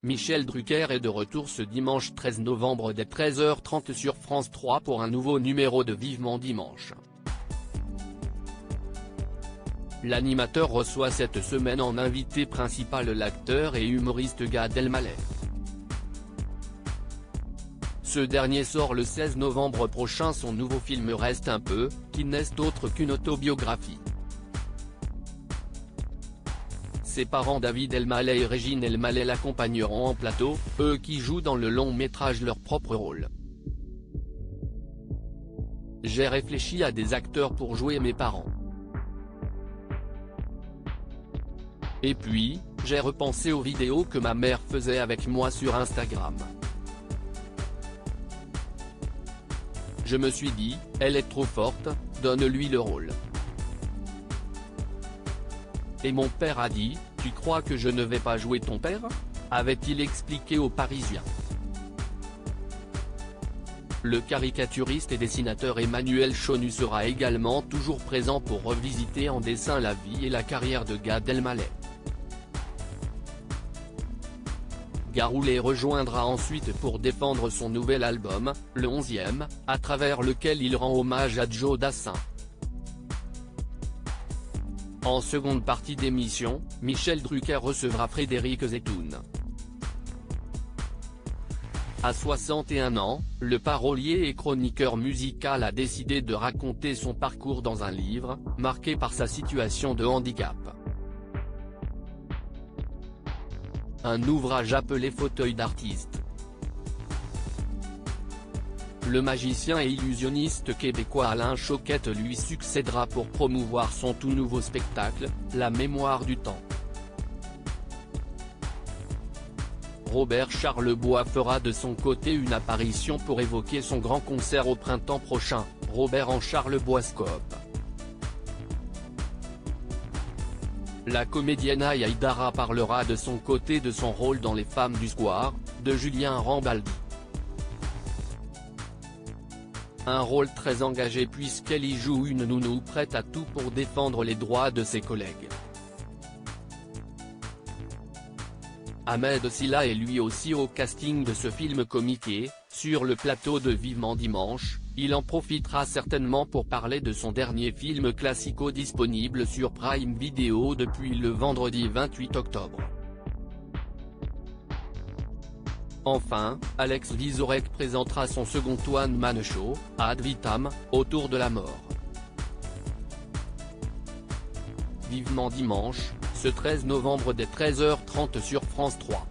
Michel Drucker est de retour ce dimanche 13 novembre dès 13h30 sur France 3 pour un nouveau numéro de Vivement Dimanche. L'animateur reçoit cette semaine en invité principal l'acteur et humoriste Gad Elmaleh. Ce dernier sort le 16 novembre prochain son nouveau film Reste un peu, qui n'est autre qu'une autobiographie. Ses parents David Elmaleh et Régine Elmaleh l'accompagneront en plateau, eux qui jouent dans le long métrage leur propre rôle. J'ai réfléchi à des acteurs pour jouer mes parents. Et puis, j'ai repensé aux vidéos que ma mère faisait avec moi sur Instagram. Je me suis dit, elle est trop forte, donne-lui le rôle. Et mon père a dit, tu crois que je ne vais pas jouer ton père ? Avait-il expliqué aux Parisiens. Le caricaturiste et dessinateur Emmanuel Chonu sera également toujours présent pour revisiter en dessin la vie et la carrière de Gad Elmaleh. Garou les rejoindra ensuite pour défendre son nouvel album, le 11e, à travers lequel il rend hommage à Joe Dassin. En seconde partie d'émission, Michel Drucker recevra Frédéric Zetoun. À 61 ans, le parolier et chroniqueur musical a décidé de raconter son parcours dans un livre, marqué par sa situation de handicap. Un ouvrage appelé Fauteuil d'artiste. Le magicien et illusionniste québécois Alain Choquette lui succédera pour promouvoir son tout nouveau spectacle, La Mémoire du Temps. Robert Charlebois fera de son côté une apparition pour évoquer son grand concert au printemps prochain, Robert en Charleboiscope. La comédienne Aïe Aïdara parlera de son côté de son rôle dans Les Femmes du Square, de Julien Rambaldi. Un rôle très engagé puisqu'elle y joue une nounou prête à tout pour défendre les droits de ses collègues. Ahmed Silla est lui aussi au casting de ce film comique et, sur le plateau de Vivement Dimanche, il en profitera certainement pour parler de son dernier film classico disponible sur Prime Video depuis le vendredi 28 octobre. Enfin, Alex Vizorek présentera son second One Man Show, Ad Vitam, autour de la mort. Vivement Dimanche, ce 13 novembre dès 13h30 sur France 3.